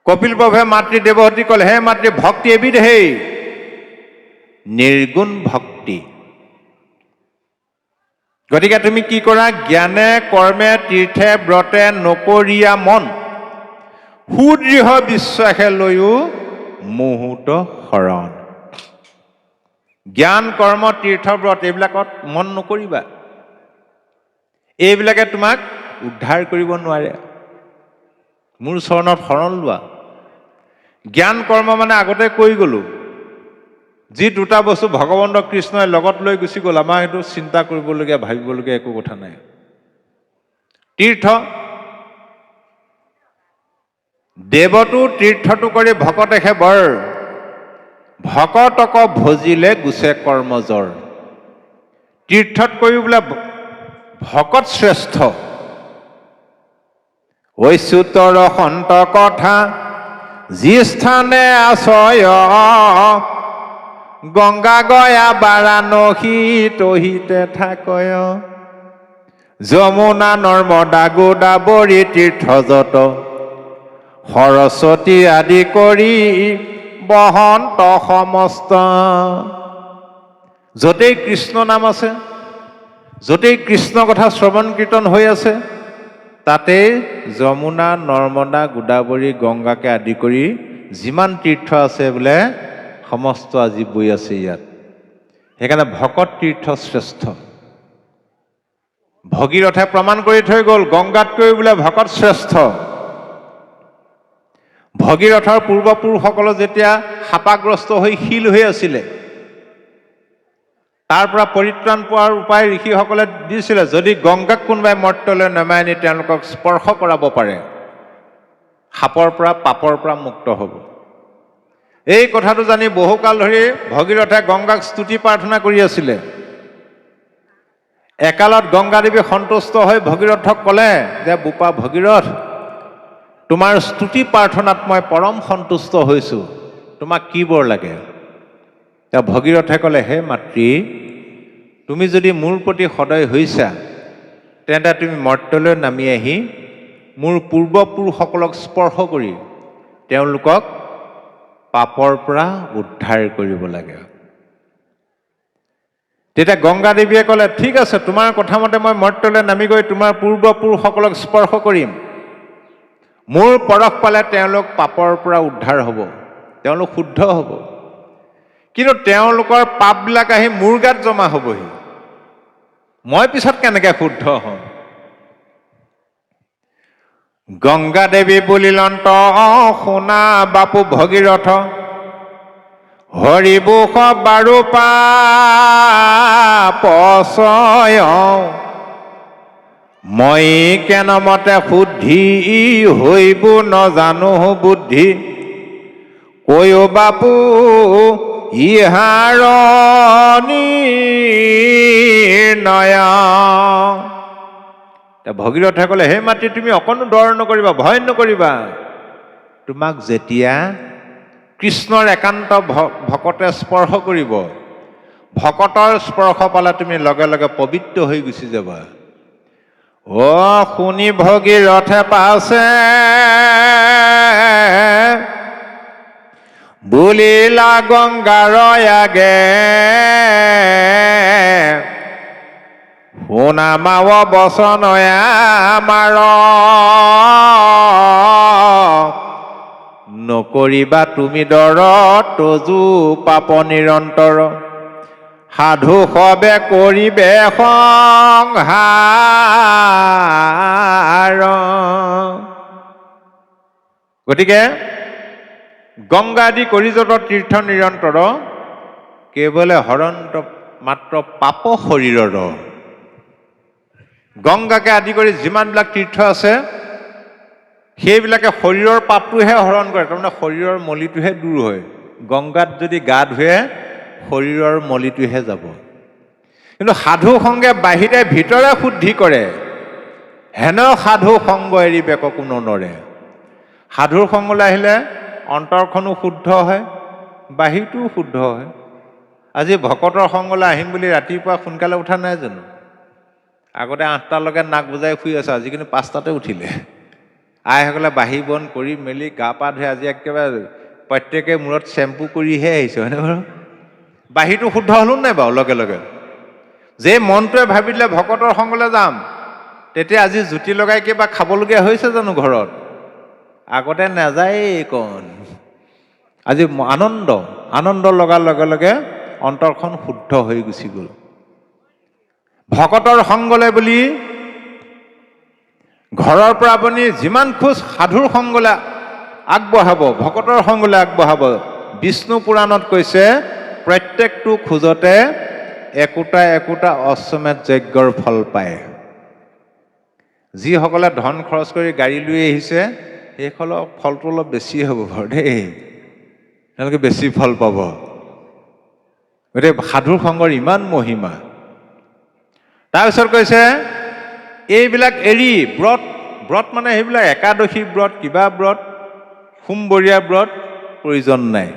কপিল প্ৰভুৱে মাতৃ দেৱহতী ক'লে, হে মাতৃ, ভক্তি এবিধেই নিৰ্গুণ ভক্তি। গতিকে তুমি কি কৰা? জ্ঞানে কৰ্মে তীৰ্থে ব্ৰতে নকৰিয়া মন, সুদৃঢ় বিশ্বাসে লৈও মুহূৰ্ত শৰণ। জ্ঞান কৰ্ম তীৰ্থ ব্ৰত এইবিলাকত মন নকৰিবা। এইবিলাকে তোমাক উদ্ধাৰ কৰিব নোৱাৰে। মোৰ চৰণত শৰণ লোৱা। জ্ঞান কৰ্ম মানে আগতে কৈ গ'লো, যি দুটা বস্তু ভগৱন্ত কৃষ্ণই লগত লৈ গুচি গ'ল, আমাৰ সেইটো চিন্তা কৰিবলগীয়া ভাবিবলগীয়া একো কথা নাই। তীৰ্থ, দেৱতো তীৰ্থটো কৰি ভকতেহে বৰ, ভকতক ভজিলে গুচে কৰ্মজৰ। তীৰ্থত কৰি বোলে ভকত শ্ৰেষ্ঠ। ঐচ্যুতৰ সন্ত কথা যি স্থানে আশ্ৰয়, গংগা গয়া বাৰাণসী তহিতে থাকয়। যমুনা নৰ্মদা গোদাবৰী তীৰ্থ যত, সৰস্বতী আদি কৰি বহন্ত সমস্ত। য'তেই কৃষ্ণ নাম আছে, য'তেই কৃষ্ণ কথা শ্ৰৱণ কীৰ্তন হৈ আছে, তাতেই যমুনা নৰ্মদা গোদাবৰী গংগাকে আদি কৰি যিমান তীৰ্থ আছে বোলে সমস্ত আজি বৈ আছে ইয়াত। সেইকাৰণে ভকত তীৰ্থ শ্ৰেষ্ঠ। ভগীৰথে প্ৰমাণ কৰি থৈ গ'ল, গংগাতকৈ বোলে ভকত শ্ৰেষ্ঠ। ভগীৰথৰ পূৰ্বপুৰুষসকলে যেতিয়া শাপাগ্ৰস্ত হৈ শিল হৈ আছিলে, তাৰ পৰা পৰিত্ৰাণ পোৱাৰ উপায় ঋষিসকলে দিছিলে, যদি গংগাক কোনোবাই মৰ্ত্যলৈ নমাই আনি তেওঁলোকক স্পৰ্শ কৰাব পাৰে, সাপৰ পৰা পাপৰ পৰা মুক্ত হ'ব। এই কথাটো জানি বহুকাল ধৰি ভগীৰথে গংগাক স্তুতি প্ৰাৰ্থনা কৰি আছিলে। একালত গংগাদেৱী সন্তুষ্ট হৈ ভগীৰথক ক'লে যে, বোপা ভগীৰথ, তোমাৰ স্তুতি প্ৰাৰ্থনাত মই পৰম সন্তুষ্ট হৈছোঁ, তোমাক কি বৰ লাগে? ভগীৰথে ক'লে, হে মাতৃ, তুমি যদি মোৰ প্ৰতি সদয় হৈছা, তেন্তে তুমি মৰ্ত্যলৈ নামি আহি মোৰ পূৰ্বপুৰুষসকলক স্পৰ্শ কৰি তেওঁলোকক পাপৰ পৰা উদ্ধাৰ কৰিব লাগে। তেতিয়া গংগাদেৱীয়ে ক'লে, ঠিক আছে, তোমাৰ কথা মতে মই মৰ্ত্যলৈ নামি গৈ তোমাৰ পূৰ্বপুৰুষসকলক স্পৰ্শ কৰিম। মোৰ পৰশ পালে তেওঁলোক পাপৰ পৰা উদ্ধাৰ হ'ব, তেওঁলোক শুদ্ধ হ'ব। কিন্তু তেওঁলোকৰ পাপবিলাক আহি মোৰ গাত জমা হ'বহি, মই পিছত কেনেকৈ শুদ্ধ হ'ম? গংগাদেৱী বুলিলন্ত শুনা বাপু ভগীৰথ, হৰিবোষ বাৰু পাপচয়, মই কেনমতে শুদ্ধি হৈব নজানো বুদ্ধি, কৈও বাপু ইহাৰ নিৰ্ণয়। ভগীৰথে ক'লে, হে মাতৃ, তুমি অকণো ডৰ নকৰিবা, ভয় নকৰিবা। তোমাক যেতিয়া কৃষ্ণৰ একান্ত ভকতে স্পৰ্শ কৰিব, ভকতৰ স্পৰ্শ পালে তুমি লগে লগে পবিত্ৰ হৈ গুচি যাবা। অ শুনি ভগীৰথে পাছে বুলিলা গংগাৰ আগে, শুনা মাৱ বচন আমাৰ, নকৰিবা তুমি ডৰ তজু পাপ নিৰন্তৰ, সাধু সবে কৰিবে সংহাৰ। গতিকে গংগা আদি কৰি যত তীৰ্থ নিৰন্তৰ, কেৱলে হৰন্ত মাত্ৰ পাপ শৰীৰৰ। গংগাকে আদি কৰি যিমানবিলাক তীৰ্থ আছে, সেইবিলাকে শৰীৰৰ পাপটোহে হৰণ কৰে, তাৰমানে শৰীৰৰ মলিটোহে দূৰ হয়। গংগাত যদি গা ধুৱে শৰীৰৰ মলিটোহে যাব। কিন্তু সাধু সংগে বাহিৰে ভিতৰে শুদ্ধি কৰে, হেন সাধু সংগ এৰিবে কোনো নৰে। সাধুৰ সংগলৈ আহিলে অন্তৰখনো শুদ্ধ হয়, বাহিৰটোও শুদ্ধ হয়। আজি ভকতৰ সংগলৈ আহিম বুলি ৰাতিপুৱা সোনকালে উঠা নাই জানো? আগতে 8টালৈকে নাক বুজাই শুই আছে, আজি কিন্তু 5টাতে উঠিলে। আইসকলে বাঢ়ি বন কৰি মেলি গা পা ধুই আজি একেবাৰে প্ৰত্যেকে মূৰত চেম্পু কৰিহে আহিছে, হয়নে বাৰু? বাহিৰটো শুদ্ধ হ'লো নাই বাৰু? লগে লগে যে মনটোৱে ভাবি দিলে ভকতৰ সংগলৈ যাম, তেতিয়া আজি জুতি লগাই কিবা খাবলগীয়া হৈছে জানো ঘৰত? আগতে নাযায়েই কণ। আজি আনন্দ লগাৰ লগে লগে অন্তৰখন শুদ্ধ হৈ গুচি গ'ল। ভকতৰ সংগলে বুলি ঘৰৰ পৰা আপুনি যিমান খোজ সাধুৰ সংগলে আগবঢ়াব, ভকতৰ সংগলে আগবঢ়াব, বিষ্ণু পুৰাণত কৈছে প্ৰত্যেকটো খোজতে একোটা একোটা অশ্বমেধ যজ্ঞৰ ফল পায়। যিসকলে ধন খৰচ কৰি গাড়ী লৈ আহিছে সেইসকলৰ ফলটো অলপ বেছি হ'ব বাৰু দেই, তেওঁলোকে বেছি ফল পাব। গতিকে সাধুৰ সংগৰ ইমান মহিমা। তাৰপিছত কৈছে এইবিলাক এৰি ব্ৰত মানে সেইবিলাক একাদশী ব্ৰত, কিবা ব্ৰত, সোমবৰীয়া ব্ৰত প্ৰয়োজন নাই।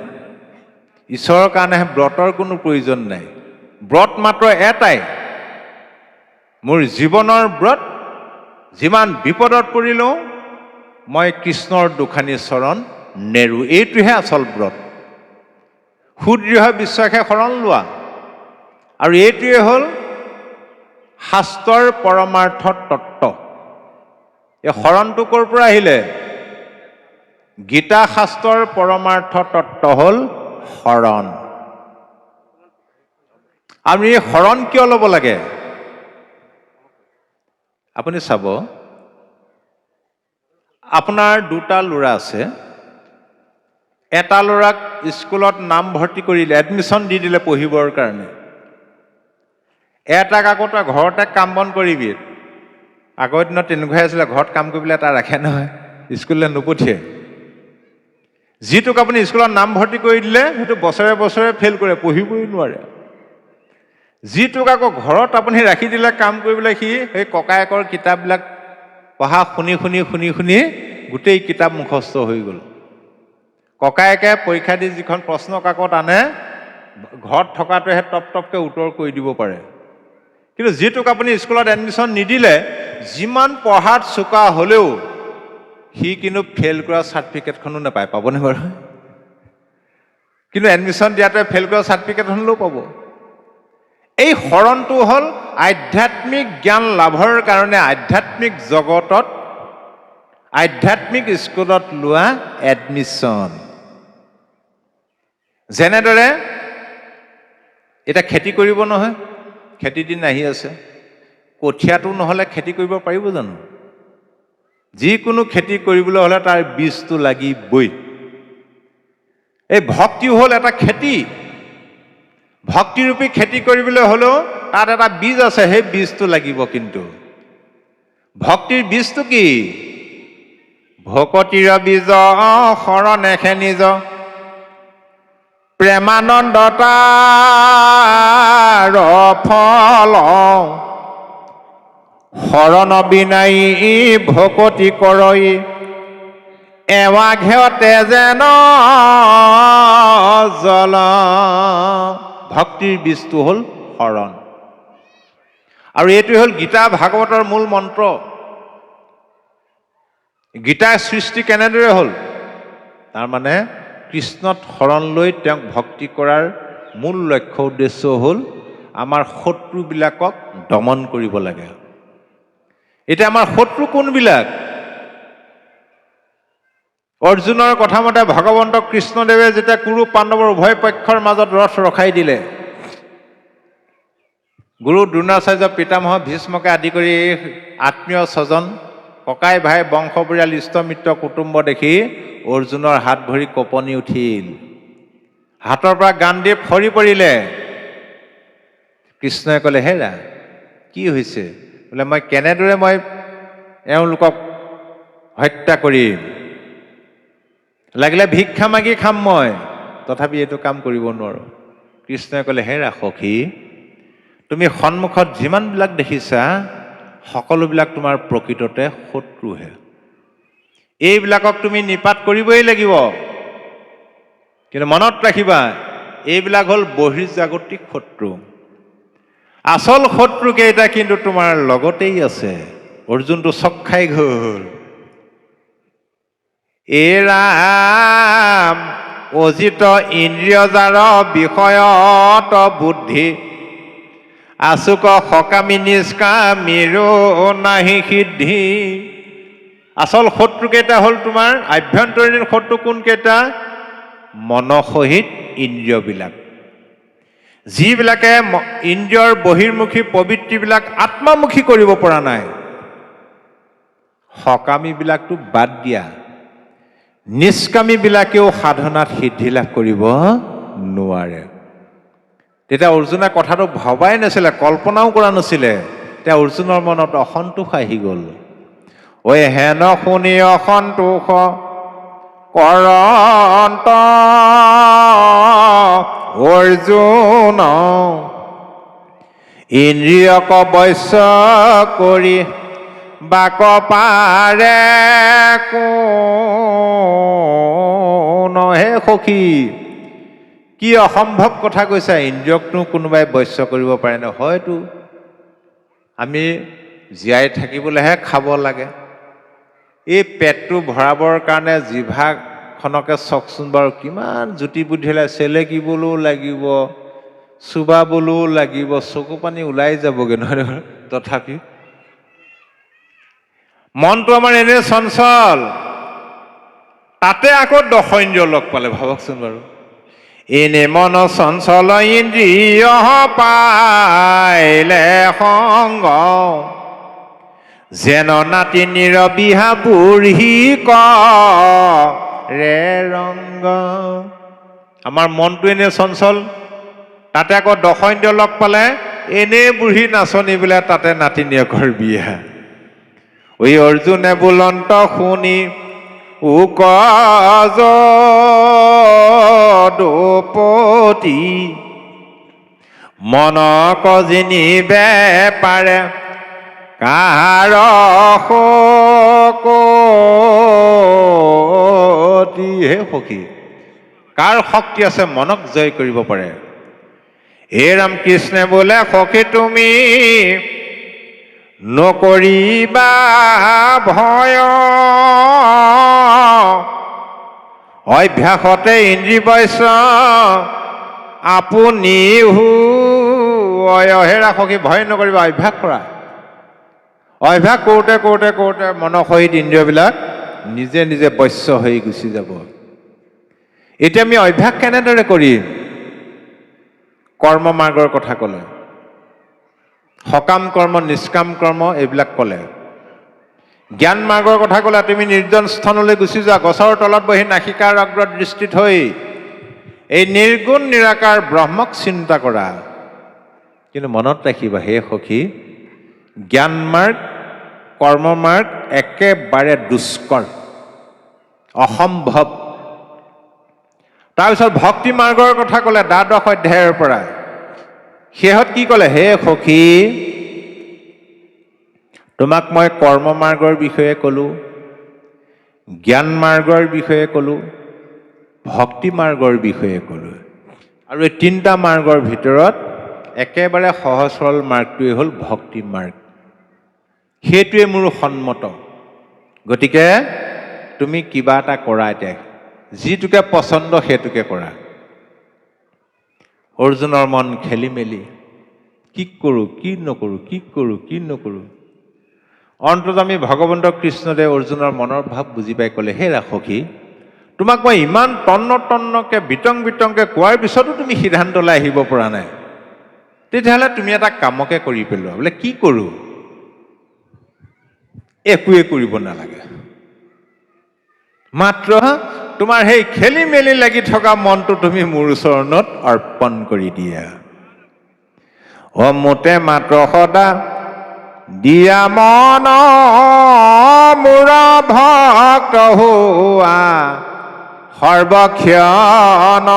ঈশ্বৰৰ কাৰণে ব্ৰতৰ কোনো প্ৰয়োজন নাই। ব্ৰত মাত্ৰ এটাই, মোৰ জীৱনৰ ব্ৰত, যিমান বিপদত পৰিলেও মই কৃষ্ণৰ দুখানি চৰণ নেৰো, এইটোহে আচল ব্ৰত। সুদৃঢ় বিশ্বাসে শৰণ লোৱা, আৰু এইটোৱে হ'ল শাস্ত্ৰৰ পৰমাৰ্থ তত্ত্ব। এই শৰণটো ক'ৰ পৰা আহিলে? গীতা শাস্ত্ৰৰ পৰমাৰ্থ তত্ত্ব হ'ল শৰণ। আমি এই শৰণ কিয় ল'ব লাগে? আপুনি চাব, আপোনাৰ দুটা ল'ৰা আছে, এটা ল'ৰাক স্কুলত নাম ভৰ্তি কৰিলে, এডমিশ্যন দি দিলে পঢ়িবৰ কাৰণে। এটাক আকৌ তই ঘৰতে কাম বন কৰিবি। আগৰ দিনত তেনেকুৱাই আছিলে, ঘৰত কাম কৰিবলৈ এটা ৰাখে নহয়, স্কুললৈ নপঠিয়াই। যিটোক আপুনি স্কুলত নাম ভৰ্তি কৰি দিলে সেইটো বছৰে বছৰে ফেইল কৰে, পঢ়িবই নোৱাৰে। যিটোক আকৌ ঘৰত আপুনি ৰাখি দিলে কাম কৰিবলৈ, সি সেই ককায়েকৰ কিতাপবিলাক পঢ়া শুনি শুনি শুনি শুনি গোটেই কিতাপ মুখস্থ হৈ গ'ল। ককায়েকে পৰীক্ষা দি যিখন প্ৰশ্ন কাকত আনে, ঘৰত থকাটোহে টপ টপকৈ উত্তৰ কৰি দিব পাৰে। কিন্তু যিটোক আপুনি স্কুলত এডমিশ্যন নিদিলে, যিমান পঢ়াত চোকা হ'লেও সি কিন্তু ফেইল কৰা চাৰ্টিফিকেটখনো নাপায়। পাবনে বাৰু? কিন্তু এডমিশ্যন দিয়াটোৱে ফেইল কৰা চাৰ্টিফিকেটখন হ'লেও পাব। এই শৰণটো হ'ল আধ্যাত্মিক জ্ঞান লাভৰ কাৰণে আধ্যাত্মিক জগতত, আধ্যাত্মিক স্কুলত লোৱা এডমিশ্যন। যেনেদৰে এতিয়া খেতি কৰিব নহয়, খেতিৰ দিন আহি আছে, কঠীয়াটো নহ'লে খেতি কৰিব পাৰিব জানো? যিকোনো খেতি কৰিবলৈ হ'লে তাৰ বীজটো লাগিবই। এই ভক্তি হ'ল এটা খেতি। ভক্তিৰূপী খেতি কৰিবলৈ হ'লেও তাত এটা বীজ আছে, সেই বীজটো লাগিব। কিন্তু ভক্তিৰ বীজটো কি? ভকতিৰ বীজ শৰণেহে নিজ, প্ৰেমানন্দতাৰ ফল, শৰণ বিনাই ভকতি কৰই, এৱা ঘেতে যেন জল। ভক্তিৰ বীজটো হ'ল শৰণ, আৰু এইটোৱে হ'ল গীতা ভাগৱতৰ মূল মন্ত্ৰ। গীতাৰ সৃষ্টি কেনেদৰে হ'ল? তাৰমানে কৃষ্ণত শৰণ লৈ তেওঁক ভক্তি কৰাৰ মূল লক্ষ্য উদ্দেশ্য হ'ল আমাৰ শত্ৰুবিলাকক দমন কৰিব লাগে। এতিয়া আমাৰ শত্ৰু কোনবিলাক? অৰ্জুনৰ কথা মতে ভগৱন্ত কৃষ্ণদেৱে যেতিয়া কুৰু পাণ্ডৱৰ উভয় পক্ষৰ মাজত ৰথ ৰখাই দিলে, গুৰু দ্ৰোণাচাৰ্য, পিতামহ ভীষ্মকে আদি কৰি আত্মীয় স্বজন, ককাই ভাই, বংশ পৰিয়াল, ইষ্ট মিত্ৰ কুটুম্ব দেখি অৰ্জুনৰ হাত ভৰি কঁপনি উঠিল। হাতৰ পৰা গাণ্ডীৱ সৰি পৰিলে। কৃষ্ণই ক'লে, হেৰা কি হৈছে? বোলে মই কেনেদৰে এওঁলোকক হত্যা কৰিম? লাগিলে ভিক্ষা মাগি খাম মই, তথাপি এইটো কাম কৰিব নোৱাৰো। কৃষ্ণই ক'লে, হেৰা সখী, তুমি সন্মুখত যিমানবিলাক দেখিছা সকলোবিলাক তোমাৰ প্ৰকৃততে শত্ৰুহে। এইবিলাকক তুমি নিপাত কৰিবই লাগিব। কিন্তু মনত ৰাখিবা, এইবিলাক হ'ল বহিৰ্জাগতিক শত্ৰু। আচল শত্ৰুকেইটা কিন্তু তোমাৰ লগতেই আছে। অৰ্জুনটো চক খাই গ'ল। এৰাম অজিত ইন্দ্ৰিয়জাৰ বিষয়ত বুদ্ধি আচুক সকামী নিষ্কামীৰো নাহি সিদ্ধি। আচল শত্ৰু কেইটা হ'ল তোমাৰ আভ্যন্তৰীণ শত্ৰু কোন কেইটা? মনসহিত ইন্দ্ৰিয়বিলাক, যিবিলাকে ইন্দ্ৰিয়ৰ বহিৰ্মুখী প্ৰবৃত্তিবিলাক আত্মামুখী কৰিব পৰা নাই। সকামীবিলাকতো বাদ দিয়া, নিষ্কামীবিলাকেও সাধনাত সিদ্ধি লাভ কৰিব নোৱাৰে। তেতিয়া অৰ্জুনে কথাটো ভবাই নাছিলে, কল্পনাও কৰা নাছিলে। তেতিয়া অৰ্জুনৰ মনত অসন্তোষ আহি গ'ল। ঐ হেন শুনি অসন্তোষ কৰন্ত অৰ্জুন ইন্দ্ৰিয়ক বশ্য কৰি বাক পাৰে কোন। হে সখী, কি অসম্ভৱ কথা কৈছা, ইন্দ্ৰিয়কনো কোনোবাই বশ্য কৰিব পাৰে নে? হয়তো আমি জীয়াই থাকিবলৈহে খাব লাগে। এই পেটটো ভৰাবৰ কাৰণে জিভাখনকে চাওকচোন বাৰু, কিমান জুতি বুদ্ধিলে চেলেকিবলৈও লাগিব, চুবাবলৈও লাগিব, চকু পানী ওলাই যাবগৈ নহয়। তথাপি মনটো আমাৰ এনে চঞ্চল, তাতে আকৌ দশইন্দ্ৰিয় লগ পালে, ভাবকচোন বাৰু। এনে মন চঞ্চল ইন্দ্ৰিয় পাইলে সংগ, যেন নাতি নিৰবিহা বুঢ়ী কৰে ৰংগ। আমাৰ মনটো এনে চঞ্চল, তাতে আকৌ দশইন্দ্ৰিয় লগ পালে এনে বুঢ়ী নাচনী বোলে তাতে নাতিনীয়েকৰ বিয়া। ঐ অৰ্জুনে বুলন্ত শুনি উকজ দুপতি, মনক জিনিবে পাৰে কাহাৰ শকতি। হে সখী, কাৰ শক্তি আছে মনক জয় কৰিব পাৰে? হে ৰামকৃষ্ণে বোলে সখী তুমি নকৰিবা ভয়, অভ্যাসতে ইন্দ্ৰিয় বশ্য আপুনি হেৰা সখী, ভয় নকৰিবা, অভ্যাস কৰা। অভ্যাস কৰোঁতে কৰোঁতে কৰোঁতে মনসহিত ইন্দ্ৰিয়বিলাক নিজে নিজে বশ্য হৈ গুচি যাব। এতিয়া আমি অভ্যাস কেনেদৰে কৰিম? কৰ্ম মাৰ্গৰ কথা ক'লে, সকাম কৰ্ম, নিষ্কাম কৰ্ম এইবিলাক ক'লে। জ্ঞান মাৰ্গৰ কথা ক'লে, তুমি নিৰ্জন স্থানলৈ গুচি যোৱা, গছৰ তলত বহি নাসিকাৰ অগ্ৰত দৃষ্টি থৈ এই নিৰ্গুণ নিৰাকাৰ ব্ৰহ্মক চিন্তা কৰা। কিন্তু মনত ৰাখিবা হে সখী, জ্ঞান মাৰ্গ, কৰ্ম মাৰ্গ একেবাৰে দুষ্কৰ, অসম্ভৱ। তাৰপিছত ভক্তি মাৰ্গৰ কথা ক'লে দ্বাদশ অধ্যায়ৰ পৰা। শেহত কি ক'লে? হে সখী, তোমাক মই কৰ্ম মাৰ্গৰ বিষয়ে ক'লোঁ, জ্ঞান মাৰ্গৰ বিষয়ে ক'লোঁ, ভক্তি মাৰ্গৰ বিষয়ে ক'লোঁ। আৰু এই তিনিটা মাৰ্গৰ ভিতৰত একেবাৰে সহজ সৰল মাৰ্গটোৱে হ'ল ভক্তি মাৰ্গ। সেইটোৱে মোৰ সন্মত। গতিকে তুমি কিবা এটা কৰা, এতিয়া যিটোকে পচন্দ সেইটোকে কৰা। অৰ্জুনৰ মন খেলি মেলি, কি কৰোঁ কি নকৰোঁ, কি কৰোঁ কি নকৰোঁ। অন্তত আমি ভগৱন্ত কৃষ্ণদেৱ অৰ্জুনৰ মনৰ ভাৱ বুজি পাই ক'লে, হে ৰাসখী, তোমাক মই ইমান তন্নকৈ বিতংকৈ কোৱাৰ পিছতো তুমি সিদ্ধান্তলৈ আহিব পৰা নাই, তেতিয়াহ'লে তুমি এটা কামকে কৰি পেলোৱা। বোলে কি কৰোঁ? একোৱে কৰিব নালাগে, মাত্ৰ তোমাৰ সেই খেলি মেলি লাগি থকা মনটো তুমি মোৰ চৰণত অৰ্পণ কৰি দিয়া। মোতে মাত্ৰ সদা দিয়া মন মোৰ ভক্ত হোৱা সৰ্বক্ষণ,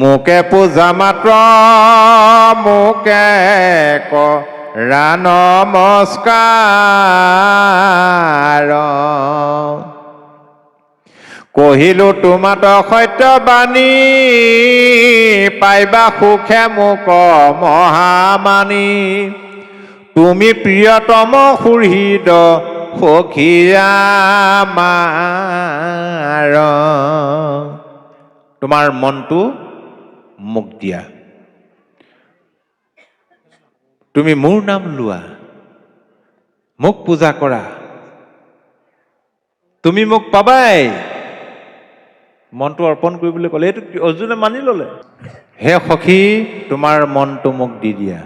মোকে পূজা মাত্ৰ মোকে কৰা নমস্কাৰ, কহিলো তোমাত সত্যবাণী পাইবা সুখে মোক মহামানী, তুমি প্ৰিয়তম সুহৃদ সখী আমাৰ তোমাৰ মনটো মোক দিয়া, তুমি মোৰ নাম লোৱা, মোক পূজা কৰা, তুমি মোক পাবাই। মনটো অৰ্পণ কৰিবলৈ ক'লে, এইটো অৰ্জুনে মানি ল'লে। হে সখী, তোমাৰ মনটো মোক দি দিয়া,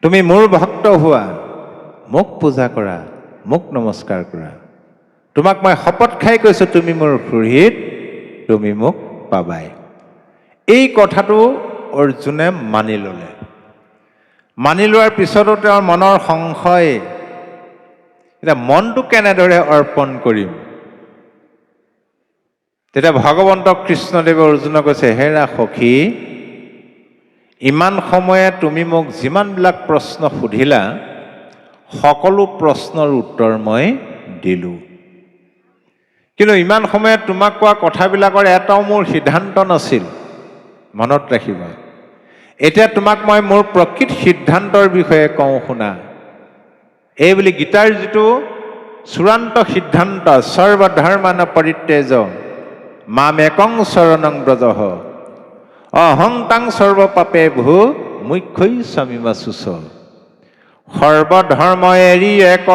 তুমি মোৰ ভক্ত হোৱা, মোক পূজা কৰা, মোক নমস্কাৰ কৰা, তোমাক মই শপত খাই কৈছোঁ, তুমি মোৰ সুহৃদ, তুমি মোক পাবাই। এই কথাটো অৰ্জুনে মানি ল'লে। মানি লোৱাৰ পিছতো তেওঁৰ মনৰ সংশয়, এতিয়া মনটো কেনেদৰে অৰ্পণ কৰিম। তেতিয়া ভগৱন্ত কৃষ্ণদেৱে অৰ্জুনক কৈছে, হেৰা সখী, ইমান সময়ে তুমি মোক যিমানবিলাক প্ৰশ্ন সুধিলা, সকলো প্ৰশ্নৰ উত্তৰ মই দিলোঁ। কিন্তু ইমান সময়ত তোমাক কোৱা কথাবিলাকৰ এটাও মোৰ সিদ্ধান্ত নাছিল, মনত ৰাখিবা। এতিয়া তোমাক মই মোৰ প্ৰকৃত সিদ্ধান্তৰ বিষয়ে কওঁ, শুনা। এই বুলি গীতাৰ যিটো চূড়ান্ত সিদ্ধান্ত, সৰ্বধৰ্মান পৰিত্যাজ্য মামেকং শৰণং ব্ৰজঃ অহং তাং সৰ্বপাপেভ্যো মোক্ষয়িষ্যামি মা শুচ। সৰ্বধৰ্ম এৰি এক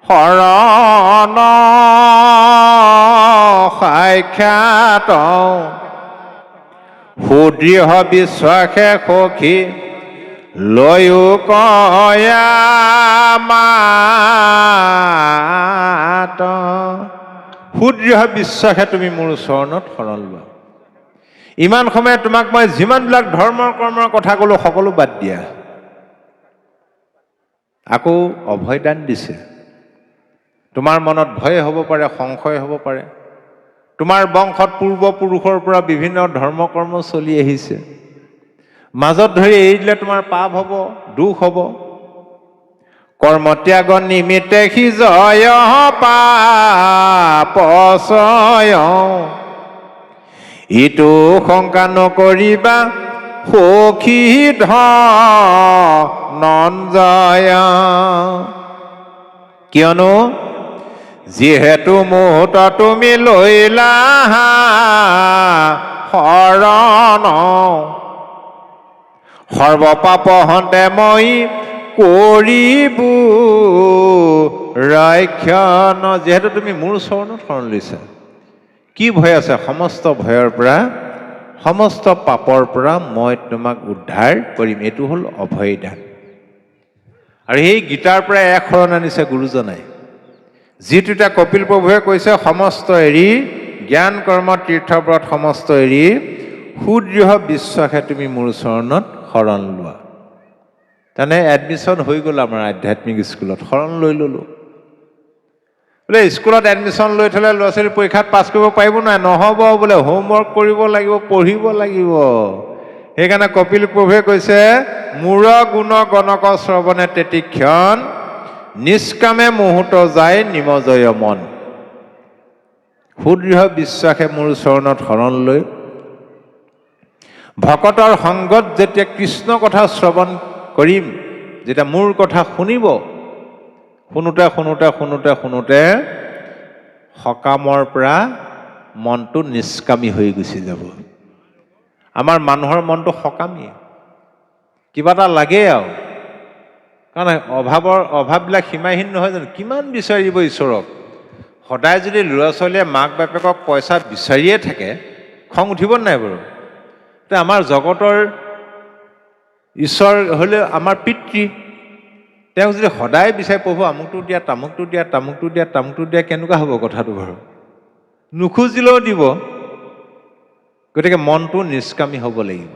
শৰণ সাক্ষাৎ সুদৃঢ় বিশ্বাসে সখী লৈও কয়া মাত। সুদৃঢ় বিশ্বাসে তুমি মোৰ চৰণত শৰণ লোৱা। ইমান সময়ত তোমাক মই যিমানবিলাক ধৰ্মৰ কৰ্মৰ কথা ক'লো, সকলো বাদ দিয়া। আকৌ অভয়দান দিছে। তোমাৰ মনত ভয় হ'ব পাৰে, সংশয় হ'ব পাৰে। তোমাৰ বংশত পূৰ্বপুৰুষৰ পৰা বিভিন্ন ধৰ্ম কৰ্ম চলি আহিছে, মাজত ধৰি এৰি দিলে তোমাৰ পাপ হ'ব, দুখ হ'ব। কৰ্মত্যাগ নিমিত্তে সি জয় পাপচয়, ইটো শংকা নকৰিবা সখী ধনঞ্জয়। কিয়নো যিহেতু মুহূৰ্ত তুমি লৈলা শৰণ, সৰ্বপাপ হন্তে মই কৰিবো ৰক্ষণ। যিহেতু তুমি মোৰ চৰণত শৰণ লৈছা, কি ভয় আছে? সমস্ত ভয়ৰ পৰা, সমস্ত পাপৰ পৰা মই তোমাক উদ্ধাৰ কৰিম। এইটো হ'ল অভয়দান। আৰু সেই গীতাৰ পৰা এক শৰণ আনিছে গুৰুজনাই, যিটো এতিয়া কপিল প্ৰভুৱে কৈছে, সমস্ত এৰি জ্ঞান কৰ্ম তীৰ্থব্ৰত সমস্ত এৰি সুদৃঢ় বিশ্বাসে তুমি মোৰ চৰণত শৰণ লোৱা। তেনে এডমিশ্যন হৈ গ'ল আমাৰ আধ্যাত্মিক স্কুলত, শৰণ লৈ ল'লোঁ। বোলে স্কুলত এডমিশ্যন লৈ থ'লে ল'ৰা ছোৱালী পৰীক্ষাত পাছ কৰিব পাৰিব নহয়? নহ'ব বোলে, হোমৱৰ্ক কৰিব লাগিব, পঢ়িব লাগিব। সেইকাৰণে কপিল প্ৰভুৱে কৈছে, মূৰ গুণ গণক শ্ৰৱণে তেতিক্ষণ নিষ্কামে মুহূৰ্ত যায় নিমজয় মন। সুদৃঢ় বিশ্বাসে মোৰ চৰণত শৰণ লৈ ভকতৰ সংগত যেতিয়া কৃষ্ণ কথা শ্ৰৱণ কৰিম, যেতিয়া মোৰ কথা শুনিব, শুনোতে শুনোতে শুনোতে শুনোতে সকামৰ পৰা মনটো নিষ্কামী হৈ গুচি যাব। আমাৰ মানুহৰ মনটো সকামী, কিবা এটা লাগে আৰু। কাৰণ অভাৱবিলাক সীমাহীন নহয় জানো? কিমান বিচাৰিব ঈশ্বৰক? সদায় যদি ল'ৰা ছোৱালীয়ে মাক বাপেকক পইচা বিচাৰিয়ে থাকে, খং উঠিব নাই বাৰু? আমাৰ জগতৰ ঈশ্বৰ হ'লে আমাৰ পিতৃ, তেওঁক যদি সদায় বিচাৰি, প্ৰভু আমুকটো দিয়া, তামুকটো দিয়া, তামুকটো দিয়া, তামুকটো দিয়া, কেনেকুৱা হ'ব কথাটো বাৰু? নোখোজিলেও দিব। গতিকে মনটো নিষ্কামী হ'ব লাগিব।